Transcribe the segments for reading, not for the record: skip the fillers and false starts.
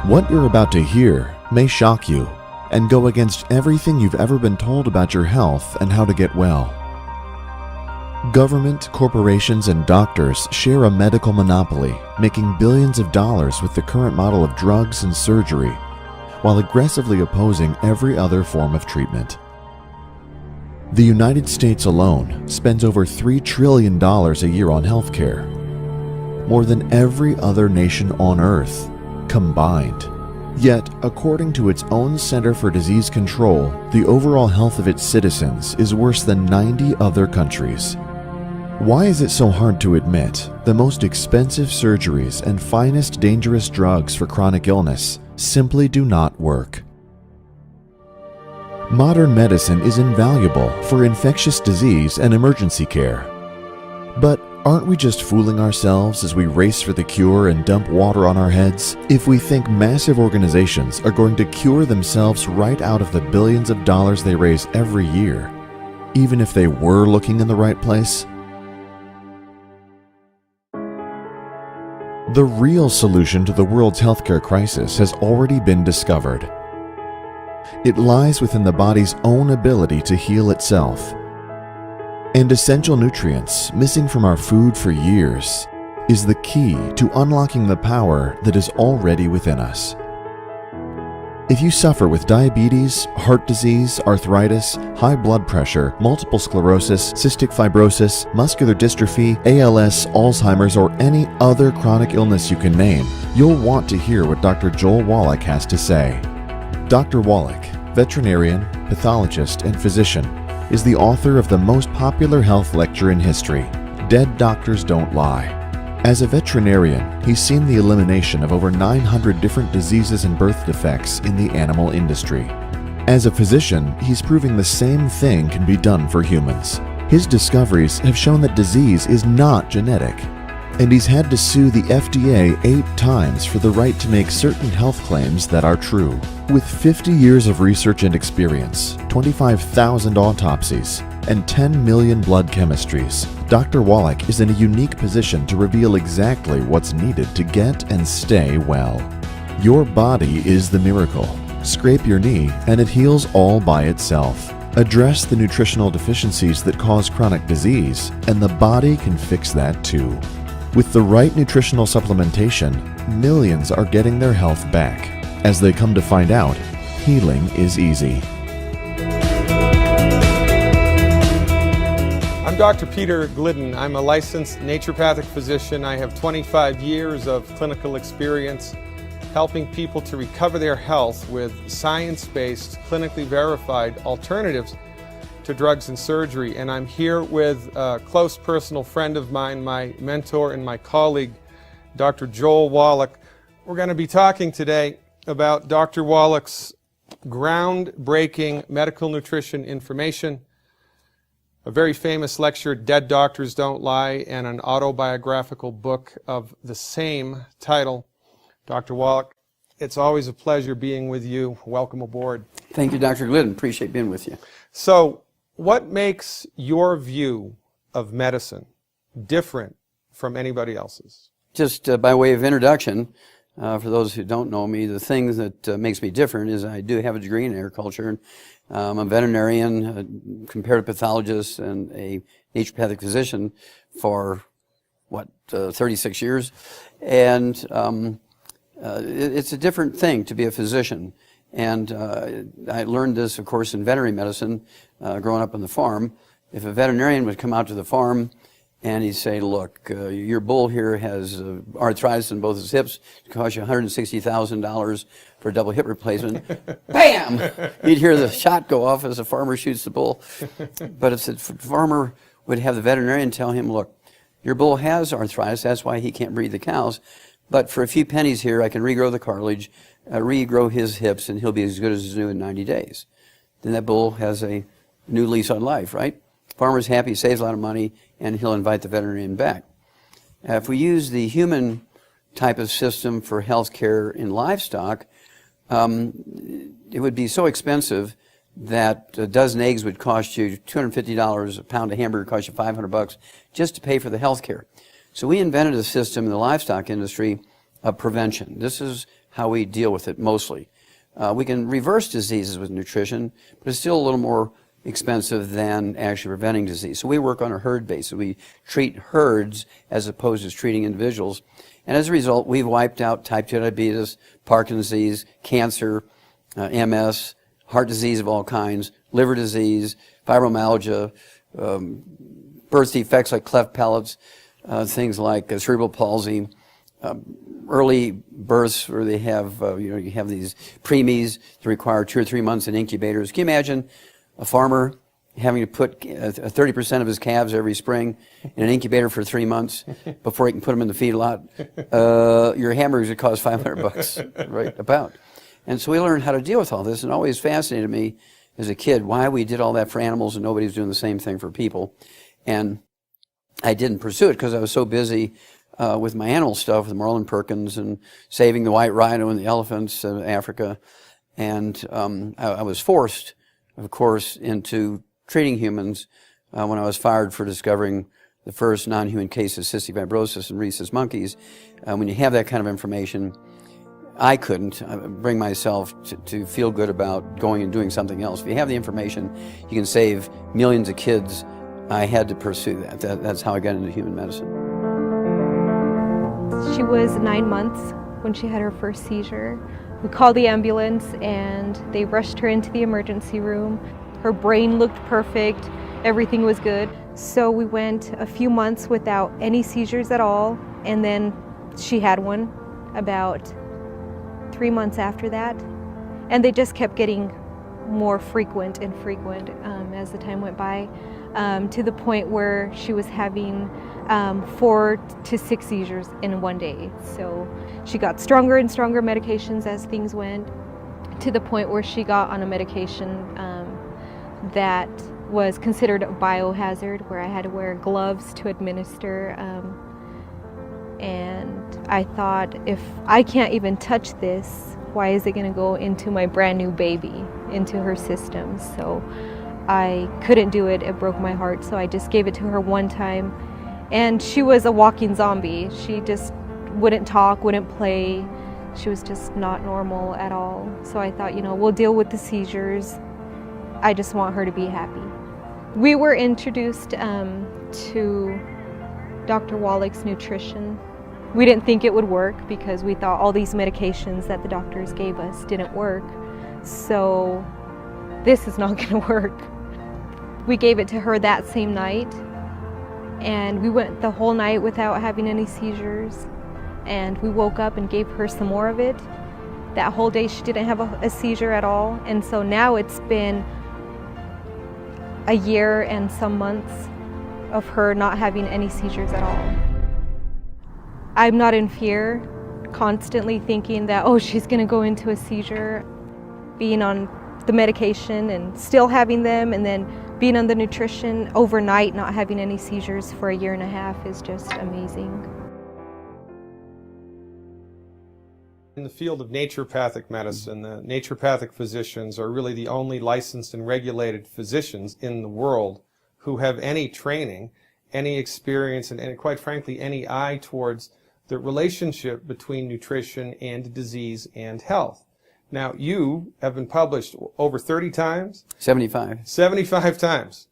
What you're about to hear may shock you and go against everything you've ever been told about your health and how to get well. Government, corporations, and doctors share a medical monopoly, making billions of dollars with the current model of drugs and surgery, while aggressively opposing every other form of treatment. The United States alone spends over $3 trillion a year on healthcare, more than every other nation on Earth combined. Yet, according to its own Center for Disease Control, the overall health of its citizens is worse than 90 other countries. Why is it so hard to admit the most expensive surgeries and finest dangerous drugs for chronic illness simply do not work? Modern medicine is invaluable for infectious disease and emergency care. But aren't we just fooling ourselves as we race for the cure and dump water on our heads if we think massive organizations are going to cure themselves right out of the billions of dollars they raise every year, even if they were looking in the right place? The real solution to the world's healthcare crisis has already been discovered. It lies within the body's own ability to heal itself. And essential nutrients missing from our food for years is the key to unlocking the power that is already within us. If you suffer with diabetes, heart disease, arthritis, high blood pressure, multiple sclerosis, cystic fibrosis, muscular dystrophy, ALS, Alzheimer's, or any other chronic illness you can name, you'll want to hear what Dr. Joel Wallach has to say. Dr. Wallach, veterinarian, pathologist, and physician, is the author of the most popular health lecture in history, Dead Doctors Don't Lie. As a veterinarian, he's seen the elimination of over 900 different diseases and birth defects in the animal industry. As a physician, he's proving the same thing can be done for humans. His discoveries have shown that disease is not genetic, and he's had to sue the FDA 8 times for the right to make certain health claims that are true. With 50 years of research and experience, 25,000 autopsies, and 10 million blood chemistries, Dr. Wallach is in a unique position to reveal exactly what's needed to get and stay well. Your body is the miracle. Scrape your knee and it heals all by itself. Address the nutritional deficiencies that cause chronic disease, and the body can fix that too. With the right nutritional supplementation, millions are getting their health back. As they come to find out, healing is easy. I'm Dr. Peter Glidden. I'm a licensed naturopathic physician. I have 25 years of clinical experience helping people to recover their health with science-based, clinically verified alternatives to drugs and surgery. And I'm here with a close personal friend of mine, my mentor and my colleague, Dr. Joel Wallach. We're going to be talking today about Dr. Wallach's groundbreaking medical nutrition information, a very famous lecture, Dead Doctors Don't Lie, and an autobiographical book of the same title. Dr. Wallach, it's always a pleasure being with you. Welcome aboard. Thank you, Dr. Glidden. Appreciate being with you. So, what makes your view of medicine different from anybody else's? Just by way of introduction, for those who don't know me, the thing that makes me different is I do have a degree in agriculture. I'm a veterinarian, a comparative pathologist, and a naturopathic physician for, 36 years. And it's a different thing to be a physician. And I learned this, of course, in veterinary medicine, growing up on the farm. If a veterinarian would come out to the farm and he'd say, look, your bull here has arthritis in both his hips. It costs you $160,000 for a double hip replacement. Bam! You'd hear the shot go off as the farmer shoots the bull. But if the farmer would have the veterinarian tell him, look, your bull has arthritis, that's why he can't breed the cows. But for a few pennies here, I can regrow the cartilage, regrow his hips, and he'll be as good as new in 90 days. Then that bull has a new lease on life, right? Farmer's happy, saves a lot of money, and he'll invite the veterinarian back. If we use the human type of system for health care in livestock, it would be so expensive that a dozen eggs would cost you $250, a pound of hamburger cost you $500 just to pay for the health care. So we invented a system in the livestock industry of prevention. This is how we deal with it mostly. We can reverse diseases with nutrition, but it's still a little more expensive than actually preventing disease. So we work on a herd basis. We treat herds as opposed to treating individuals. And as a result, we've wiped out type 2 diabetes, Parkinson's disease, cancer, MS, heart disease of all kinds, liver disease, fibromyalgia, birth defects like cleft palates, things like cerebral palsy, early births where they have, you have these preemies that require 2 or 3 months in incubators. Can you imagine a farmer having to put 30% of his calves every spring in an incubator for 3 months before he can put them in the feedlot? Your hamburgers would cost $500, right, about. And so we learned how to deal with all this, and it always fascinated me as a kid why we did all that for animals and nobody's doing the same thing for people. And I didn't pursue it because I was so busy with my animal stuff, with Marlin Perkins and saving the white rhino and the elephants in Africa. And I was forced, of course, into treating humans when I was fired for discovering the first non-human case of cystic fibrosis in rhesus monkeys. When you have that kind of information, I couldn't bring myself to feel good about going and doing something else. If you have the information, you can save millions of kids. I had to pursue that. That's how I got into human medicine. She was 9 months when she had her first seizure. We called the ambulance and they rushed her into the emergency room. Her brain looked perfect. Everything was good. So we went a few months without any seizures at all, and then she had one about 3 months after that, and they just kept getting more frequent and frequent as the time went by, to the point where she was having 4 to 6 seizures in one day. So she got stronger and stronger medications as things went, to the point where she got on a medication that was considered a biohazard, where I had to wear gloves to administer. And I thought, if I can't even touch this, why is it going to go into my brand new baby, into her system? So I couldn't do it. It broke my heart. So I just gave it to her one time. And she was a walking zombie. She just wouldn't talk, wouldn't play. She was just not normal at all. So I thought, we'll deal with the seizures. I just want her to be happy. We were introduced to Dr. Wallach's nutrition. We didn't think it would work because we thought all these medications that the doctors gave us didn't work. So this is not going to work. We gave it to her that same night, and we went the whole night without having any seizures. And we woke up and gave her some more of it. That whole day she didn't have a seizure at all. And so now it's been a year and some months of her not having any seizures at all. I'm not in fear, constantly thinking that, she's going to go into a seizure. Being on the medication and still having them, and then being on the nutrition overnight, not having any seizures for a year and a half is just amazing. In the field of naturopathic medicine, the naturopathic physicians are really the only licensed and regulated physicians in the world who have any training, any experience, and quite frankly, any eye towards the relationship between nutrition and disease and health. Now, you have been published over 30 times? 75. 75 times.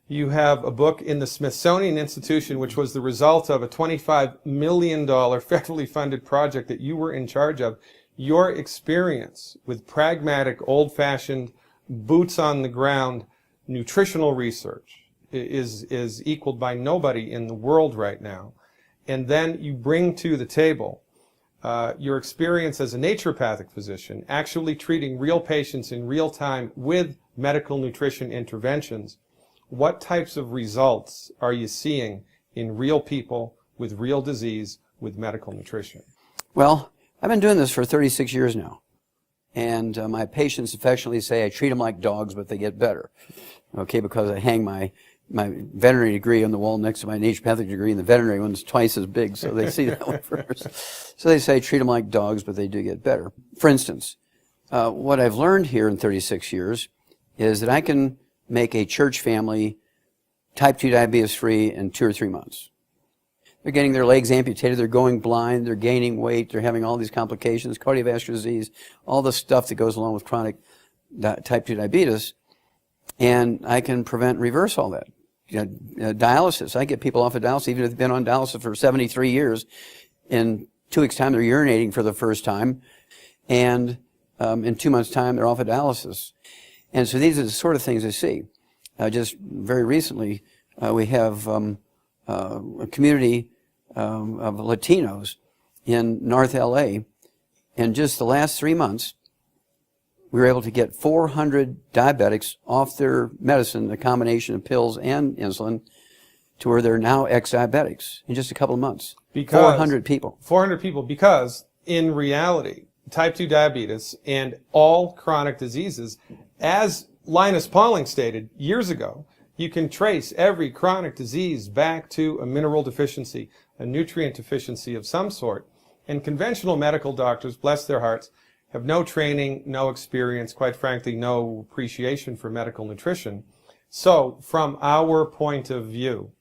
You have a book in the Smithsonian Institution, which was the result of a $25 million federally funded project that you were in charge of. Your experience with pragmatic, old-fashioned, boots-on-the-ground nutritional research is equaled by nobody in the world right now. And then you bring to the table your experience as a naturopathic physician, actually treating real patients in real time with medical nutrition interventions. What types of results are you seeing in real people with real disease with medical nutrition? Well, I've been doing this for 36 years now. And my patients affectionately say I treat them like dogs, but they get better. Okay, because I hang my veterinary degree on the wall next to my naturopathic degree, and the veterinary one's twice as big, so they see that one first. So they say treat them like dogs, but they do get better. For instance, what I've learned here in 36 years is that I can make a church family type 2 diabetes free in 2 or 3 months. They're getting their legs amputated, they're going blind, they're gaining weight, they're having all these complications, cardiovascular disease, all the stuff that goes along with chronic type 2 diabetes. And I can prevent and reverse all that. Dialysis, I get people off of dialysis, even if they've been on dialysis for 73 years. In 2 weeks' time, they're urinating for the first time. And in 2 months' time, they're off of dialysis. And so these are the sort of things I see. Just very recently, we have a community of Latinos in North LA. And just the last 3 months, we were able to get 400 diabetics off their medicine, a combination of pills and insulin, to where they're now ex-diabetics in just a couple of months. Because 400 people. 400 people, because in reality, type 2 diabetes and all chronic diseases, as Linus Pauling stated years ago, you can trace every chronic disease back to a mineral deficiency, a nutrient deficiency of some sort. And conventional medical doctors, bless their hearts, have no training, no experience, quite frankly, no appreciation for medical nutrition. So, from our point of view,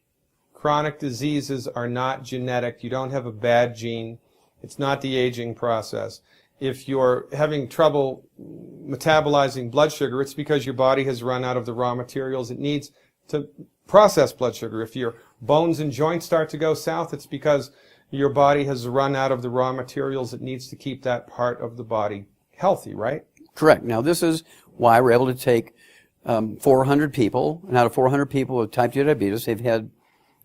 chronic diseases are not genetic. You don't have a bad gene. It's not the aging process. If you're having trouble metabolizing blood sugar, it's because your body has run out of the raw materials it needs to process blood sugar. If your bones and joints start to go south, it's because your body has run out of the raw materials it needs to keep that part of the body healthy, right? Correct. Now, this is why we're able to take 400 people, and out of 400 people with type 2 diabetes, they've had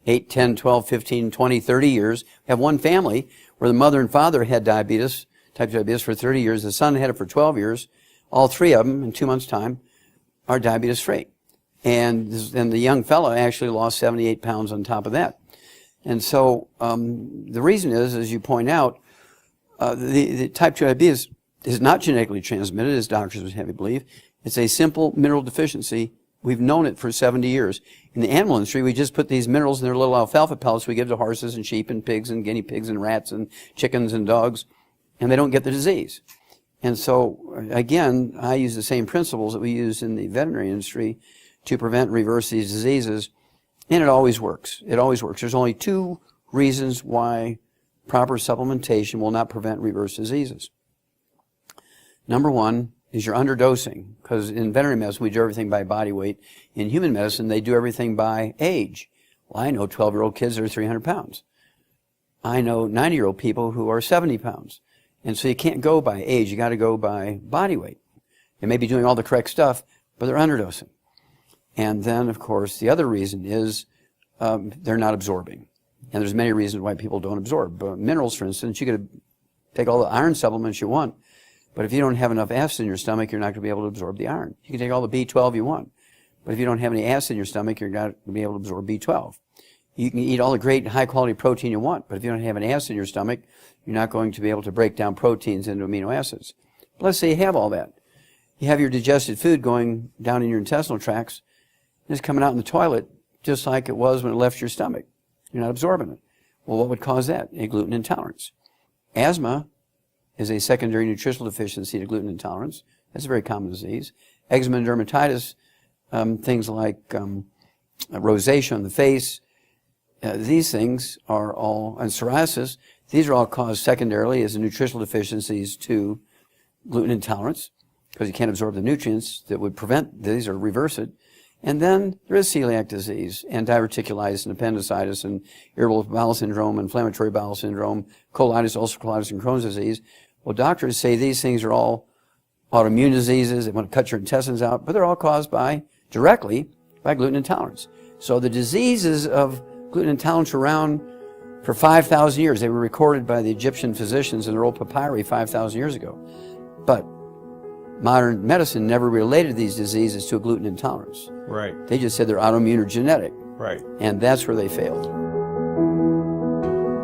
8, 10, 12, 15, 20, 30 years. We have one family where the mother and father had diabetes, type 2 diabetes, for 30 years. The son had it for 12 years. All three of them, in 2 months' time, are diabetes-free. And the young fellow actually lost 78 pounds on top of that. And so the reason is, as you point out, the type 2 diabetes is not genetically transmitted, as doctors would have you believe. It's a simple mineral deficiency. We've known it for 70 years. In the animal industry, we just put these minerals in their little alfalfa pellets we give to horses and sheep and pigs and guinea pigs and rats and chickens and dogs, and they don't get the disease. And so, again, I use the same principles that we use in the veterinary industry to prevent and reverse these diseases, and it always works. It always works. There's only 2 reasons why proper supplementation will not prevent and reverse diseases. Number 1 is you're underdosing, because in veterinary medicine we do everything by body weight. In human medicine they do everything by age. Well, I know 12-year-old kids that are 300 pounds. I know 90-year-old people who are 70 pounds. And so you can't go by age, you got to go by body weight. They may be doing all the correct stuff, but they're underdosing. And then, of course, the other reason is they're not absorbing. And there's many reasons why people don't absorb. Minerals, for instance, you could take all the iron supplements you want, but if you don't have enough acid in your stomach, you're not going to be able to absorb the iron. You can take all the B12 you want, but if you don't have any acid in your stomach, you're not going to be able to absorb B12. You can eat all the great high-quality protein you want, but if you don't have any acid in your stomach, you're not going to be able to break down proteins into amino acids. But let's say you have all that. You have your digested food going down in your intestinal tracts, and it's coming out in the toilet just like it was when it left your stomach. You're not absorbing it. Well, what would cause that? A gluten intolerance. Asthma is a secondary nutritional deficiency to gluten intolerance. That's a very common disease. Eczema and dermatitis, things like rosacea on the face, these things are all, and psoriasis, these are all caused secondarily as nutritional deficiencies to gluten intolerance, because you can't absorb the nutrients that would prevent these or reverse it. And then there is celiac disease, and diverticulitis, and appendicitis, and irritable bowel syndrome, inflammatory bowel syndrome, colitis, ulcerative colitis, and Crohn's disease. Well, doctors say these things are all autoimmune diseases. They want to cut your intestines out, but they're all caused directly by gluten intolerance. So the diseases of gluten intolerance were around for 5,000 years. They were recorded by the Egyptian physicians in their old papyri 5,000 years ago. But modern medicine never related these diseases to a gluten intolerance. Right. They just said they're autoimmune or genetic. Right. And that's where they failed.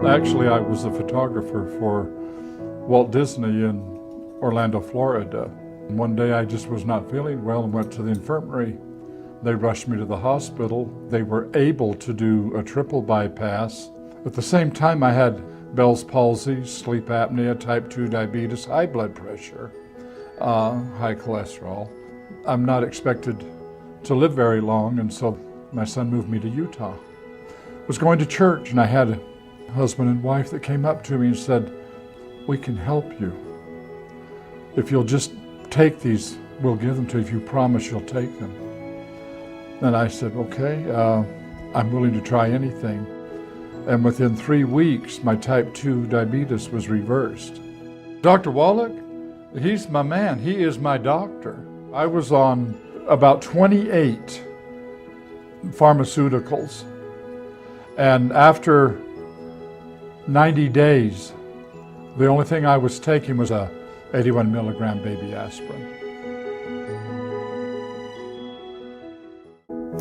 Actually, I was a photographer for Walt Disney in Orlando, Florida. And one day I just was not feeling well and went to the infirmary. They rushed me to the hospital. They were able to do a triple bypass. At the same time, I had Bell's palsy, sleep apnea, type 2 diabetes, high blood pressure, high cholesterol. I'm not expected to live very long, and so my son moved me to Utah. I was going to church, and I had husband and wife that came up to me and said, "We can help you. If you'll just take these, we'll give them to you if you promise you'll take them." And I said, "Okay, I'm willing to try anything." And within 3 weeks, my type 2 diabetes was reversed. Dr. Wallach, he's my man. He is my doctor. I was on about 28 pharmaceuticals. And after 90 days, the only thing I was taking was a 81 milligram baby aspirin.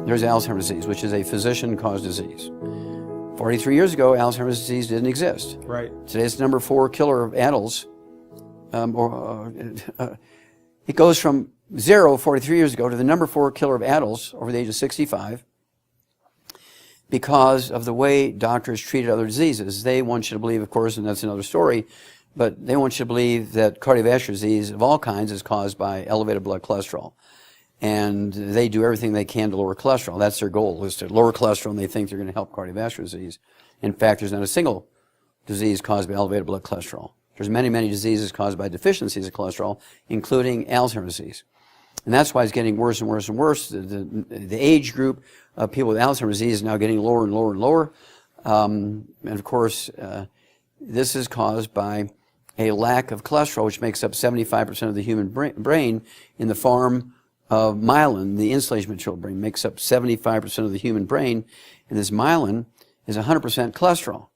There's Alzheimer's disease, which is a physician-caused disease. 43 years ago, Alzheimer's disease didn't exist. Right. Today it's the number 4 killer of adults. It goes from 0 43 years ago to the number 4 killer of adults over the age of 65 because of the way doctors treated other diseases. They want you to believe, of course, and that's another story, but they want you to believe that cardiovascular disease of all kinds is caused by elevated blood cholesterol. And they do everything they can to lower cholesterol. That's their goal, is to lower cholesterol, and they think they're going to help cardiovascular disease. In fact, there's not a single disease caused by elevated blood cholesterol. There's many, many diseases caused by deficiencies of cholesterol, including Alzheimer's disease. And that's why it's getting worse and worse and worse. The age group of people with Alzheimer's disease is now getting lower and lower and lower. And of course, this is caused by a lack of cholesterol, which makes up 75% of the human brain in the form of myelin. The insulation material brain makes up 75% of the human brain, and this myelin is 100% cholesterol.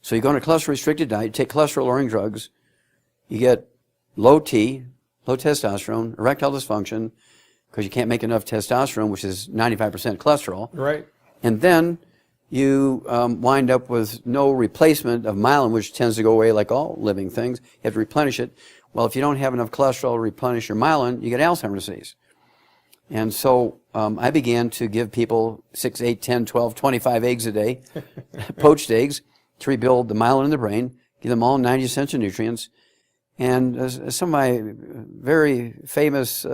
So you go on a cholesterol-restricted diet, you take cholesterol-lowering drugs, you get low T, low testosterone, erectile dysfunction, because you can't make enough testosterone, which is 95% cholesterol. Right. And then you wind up with no replacement of myelin, which tends to go away like all living things. You have to replenish it. Well, if you don't have enough cholesterol to replenish your myelin, you get Alzheimer's disease. And so I began to give people 6, 8, 10, 12, 25 eggs a day, poached eggs, to rebuild the myelin in the brain, give them all 90 essential nutrients. And some of my very famous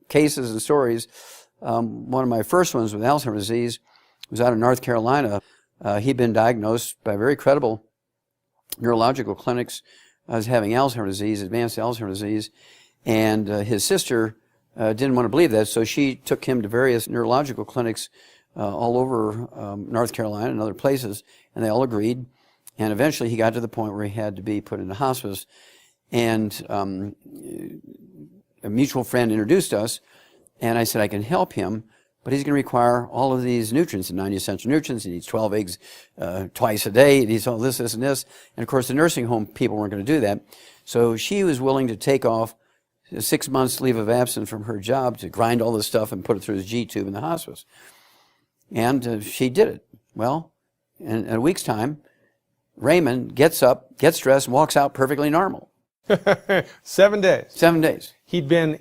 cases and stories, one of my first ones with Alzheimer's disease was out of North Carolina. He'd been diagnosed by very credible neurological clinics as having Alzheimer's disease, advanced Alzheimer's disease, and his sister didn't want to believe that, so she took him to various neurological clinics all over North Carolina and other places, and they all agreed. And eventually he got to the point where he had to be put into hospice. And a mutual friend introduced us, and I said, I can help him, but he's going to require all of these nutrients, the 90 essential nutrients. He needs 12 eggs twice a day. He needs all this, this, and this. And of course, the nursing home people weren't going to do that. So she was willing to take off 6 months leave of absence from her job to grind all this stuff and put it through his G-tube in the hospice. And she did it. Well, in a week's time, Raymond gets up, gets dressed, and walks out perfectly normal. 7 days. 7 days. He'd been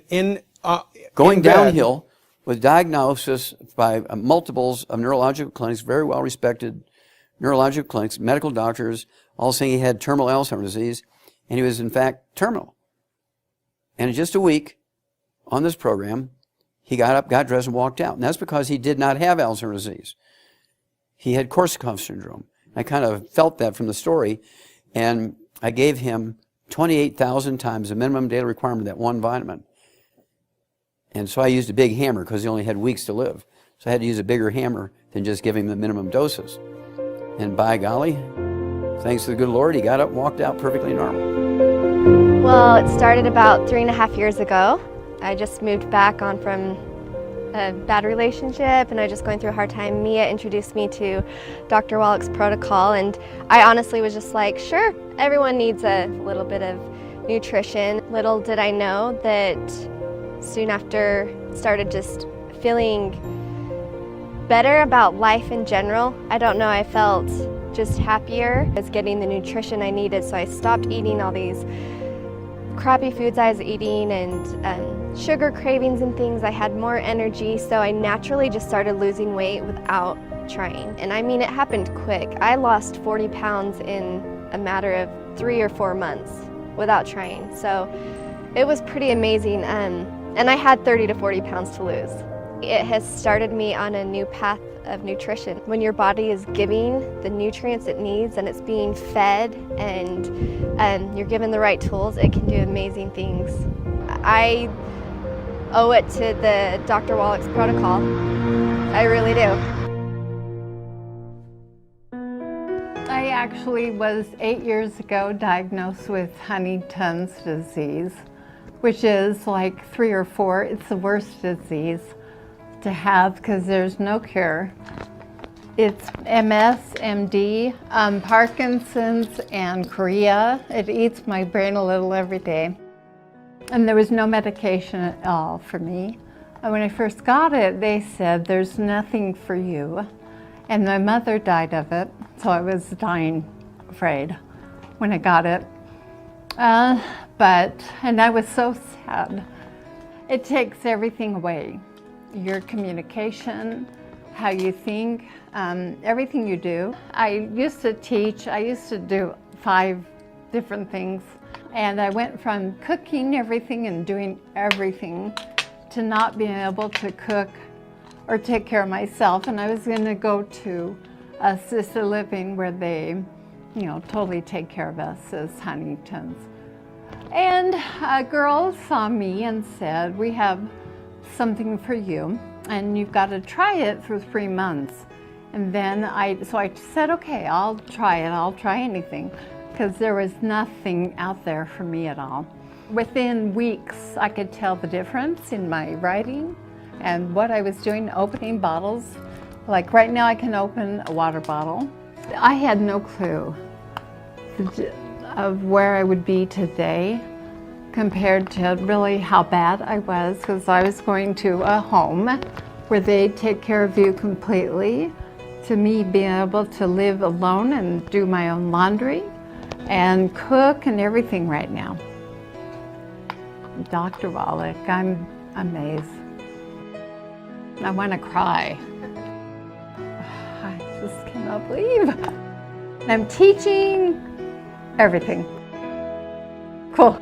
going in bed. downhill with diagnosis by multiples of neurological clinics, very well respected neurological clinics, medical doctors, all saying he had terminal Alzheimer's disease, and he was in fact terminal. And in just a week on this program, he got up, got dressed, and walked out. And that's because he did not have Alzheimer's disease. He had Korsakoff syndrome. I kind of felt that from the story, and I gave him 28,000 times the minimum daily requirement of that one vitamin. And so I used a big hammer because he only had weeks to live. So I had to use a bigger hammer than just give him the minimum doses. And by golly, thanks to the good Lord, he got up, walked out perfectly normal. Well, it started about 3.5 years ago. I just moved back on from a bad relationship, and I was just going through a hard time. Mia introduced me to Dr. Wallach's protocol, and I honestly was just like, sure, everyone needs a little bit of nutrition. Little did I know that soon after started just feeling better about life in general. I don't know, I felt just happier. I was getting the nutrition I needed, so I stopped eating all these crappy foods I was eating and sugar cravings and things. I had more energy, so I naturally just started losing weight without trying. And I mean, it happened quick. I lost 40 pounds in a matter of 3 or 4 months without trying. So it was pretty amazing. And I had 30 to 40 pounds to lose. It has started me on a new path of nutrition. When your body is giving the nutrients it needs and it's being fed and you're given the right tools, it can do amazing things. I owe it to the Dr. Wallach's protocol. I really do. I actually was 8 years ago diagnosed with Huntington's disease, which is like 3 or 4. It's the worst disease to have because there's no cure. It's MS, MD, Parkinson's, and chorea. It eats my brain a little every day. And there was no medication at all for me. And when I first got it, they said, there's nothing for you. And my mother died of it, so I was dying afraid when I got it. And I was so sad. It takes everything away. Your communication, how you think, everything you do. I used to teach, I used to do 5 different things. And I went from cooking everything and doing everything to not being able to cook or take care of myself. And I was gonna go to assisted living where they, totally take care of us as Huntingtons. And a girl saw me and said, we have something for you and you've got to try it for 3 months. And then I said, okay, I'll try it, I'll try anything, because there was nothing out there for me at all. Within weeks, I could tell the difference in my writing and what I was doing, opening bottles. Like right now I can open a water bottle. I had no clue of where I would be today compared to really how bad I was, because I was going to a home where they take care of you completely, to me being able to live alone and do my own laundry and cook and everything right now. Dr. Wallach, I'm amazed. I want to cry. I just cannot believe. I'm teaching everything. Cool.